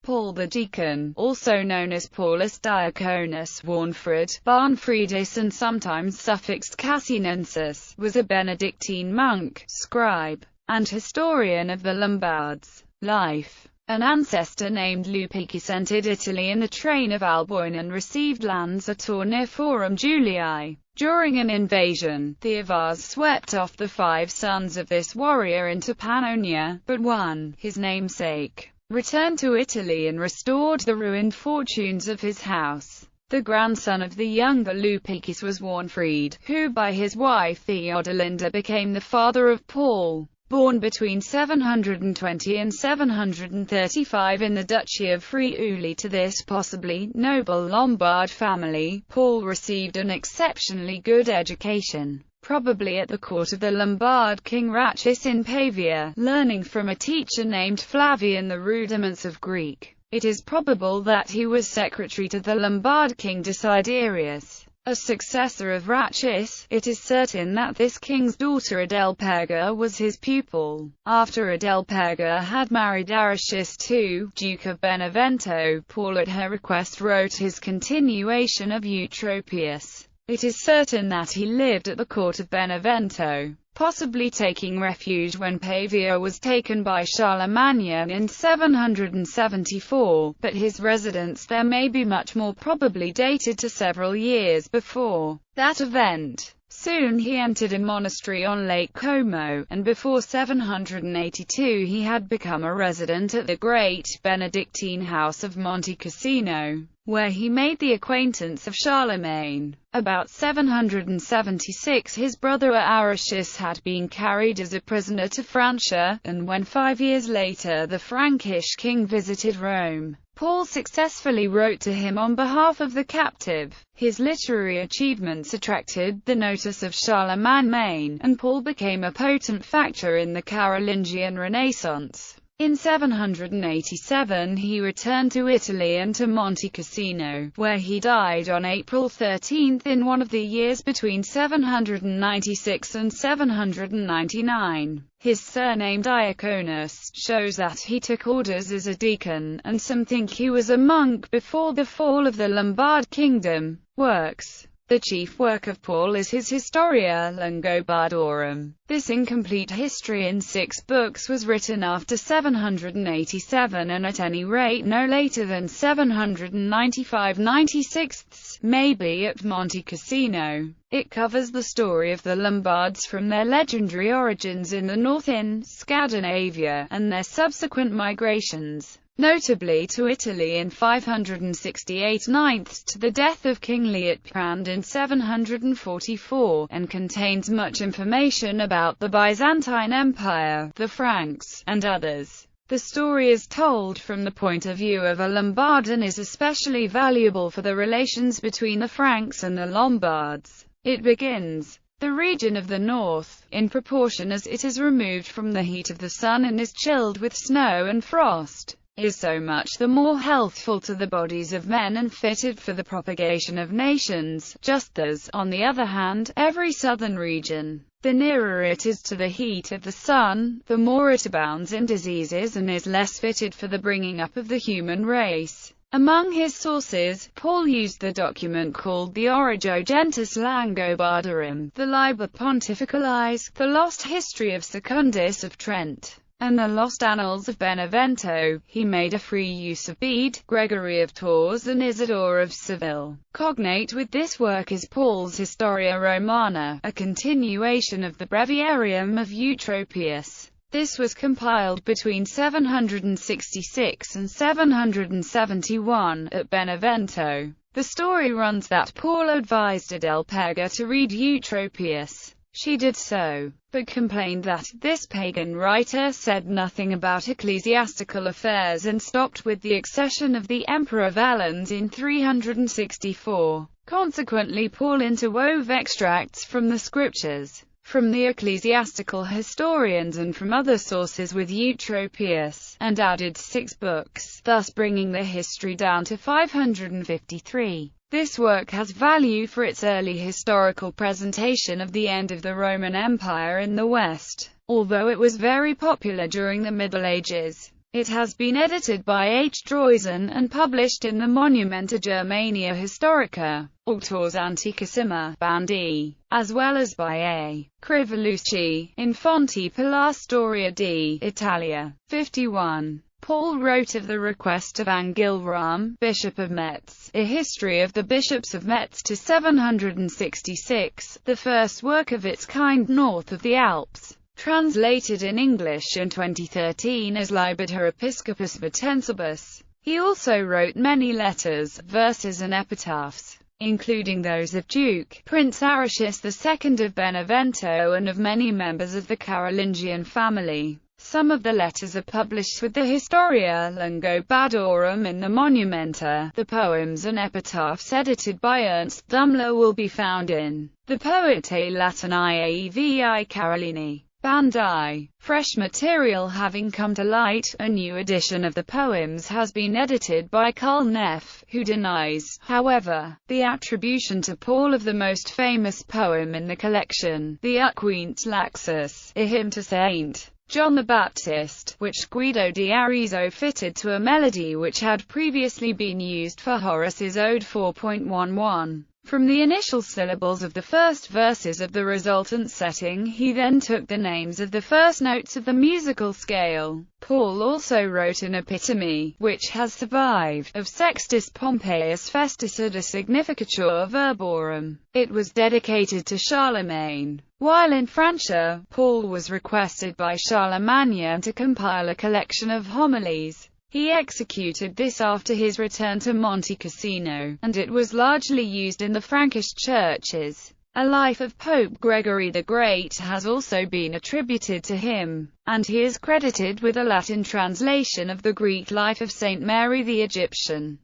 Paul the Deacon, also known as Paulus Diaconus Warnfrid, Barnfridus and sometimes suffixed Cassinensis, was a Benedictine monk, scribe, and historian of the Lombards' life. An ancestor named Lupercus entered Italy in the train of Alboin and received lands at or near Forum Julii. During an invasion, the Avars swept off the 5 sons of this warrior into Pannonia, but one, his namesake, returned to Italy and restored the ruined fortunes of his house. The grandson of the younger Lupercus was Warnfrid, who by his wife Theodelinda became the father of Paul. Born between 720 and 735 in the Duchy of Friuli to this possibly noble Lombard family, Paul received an exceptionally good education, probably at the court of the Lombard king Ratchis in Pavia, learning from a teacher named Flavian the rudiments of Greek. It is probable that he was secretary to the Lombard king Desiderius. A successor of Ratchis, it is certain that this king's daughter Adelperga was his pupil. After Adelperga had married Aricius II, Duke of Benevento, Paul at her request wrote his continuation of Eutropius. It is certain that he lived at the court of Benevento, possibly taking refuge when Pavia was taken by Charlemagne in 774, but his residence there may be much more probably dated to several years before that event. Soon he entered a monastery on Lake Como, and before 782 he had become a resident at the great Benedictine house of Monte Cassino, where he made the acquaintance of Charlemagne. About 776 his brother Aricius had been carried as a prisoner to Francia, and when 5 years later the Frankish king visited Rome, Paul successfully wrote to him on behalf of the captive. His literary achievements attracted the notice of Charlemagne, and Paul became a potent factor in the Carolingian Renaissance. In 787 he returned to Italy and to Monte Cassino, where he died on April 13 in one of the years between 796 and 799. His surname Diaconus shows that he took orders as a deacon, and some think he was a monk before the fall of the Lombard kingdom. Works. The chief work of Paul is his Historia Langobardorum. This incomplete history in 6 books was written after 787 and at any rate no later than 795/96, maybe at Monte Cassino. It covers the story of the Lombards from their legendary origins in the north in Scandinavia, and their subsequent migrations, notably to Italy in 568 to the death of King Liutprand in 744, and contains much information about the Byzantine Empire, the Franks, and others. The story is told from the point of view of a Lombard and is especially valuable for the relations between the Franks and the Lombards. It begins, the region of the north, in proportion as it is removed from the heat of the sun and is chilled with snow and frost, is so much the more healthful to the bodies of men and fitted for the propagation of nations, just as, on the other hand, every southern region, the nearer it is to the heat of the sun, the more it abounds in diseases and is less fitted for the bringing up of the human race. Among his sources, Paul used the document called the Origo Gentis Langobardorum, the Liber Pontificalis, the lost history of Secundus of Trent, and the lost annals of Benevento. He made a free use of Bede, Gregory of Tours and Isidore of Seville. Cognate with this work is Paul's Historia Romana, a continuation of the Breviarium of Eutropius. This was compiled between 766 and 771, at Benevento. The story runs that Paul advised Adelperga to read Eutropius. She did so, but complained that this pagan writer said nothing about ecclesiastical affairs and stopped with the accession of the Emperor Valens in 364. Consequently Paul interwove extracts from the scriptures, from the ecclesiastical historians and from other sources with Eutropius, and added 6 books, thus bringing the history down to 553. This work has value for its early historical presentation of the end of the Roman Empire in the West, although it was very popular during the Middle Ages. It has been edited by H. Droysen and published in the Monumenta Germania Historica, Auctors Antiquissima, Band E, as well as by A. Crivellucci, in Fonti per la Storia di Italia. 51. Paul wrote of the request of Angilram, Bishop of Metz, a history of the bishops of Metz to 766, the first work of its kind north of the Alps. Translated in English in 2013 as Liber Episcopus Metensibus. He also wrote many letters, verses and epitaphs, including those of Duke, Prince Aricius II of Benevento and of many members of the Carolingian family. Some of the letters are published with the Historia Langobardorum in the Monumenta. The poems and epitaphs edited by Ernst Dummler will be found in the Poetae Latinae Aevi Carolini. Band I. Fresh material having come to light, a new edition of the poems has been edited by Karl Neff, who denies, however, the attribution to Paul of the most famous poem in the collection, the Uquint Laxus, a hymn to Saint John the Baptist, which Guido di Arezzo fitted to a melody which had previously been used for Horace's Ode 4.11. From the initial syllables of the first verses of the resultant setting he then took the names of the first notes of the musical scale. Paul also wrote an epitome, which has survived, of Sextus Pompeius Festus ad Significature Verborum. It was dedicated to Charlemagne. While in Francia, Paul was requested by Charlemagne to compile a collection of homilies. He executed this after his return to Monte Cassino, and it was largely used in the Frankish churches. A life of Pope Gregory the Great has also been attributed to him, and he is credited with a Latin translation of the Greek life of Saint Mary the Egyptian.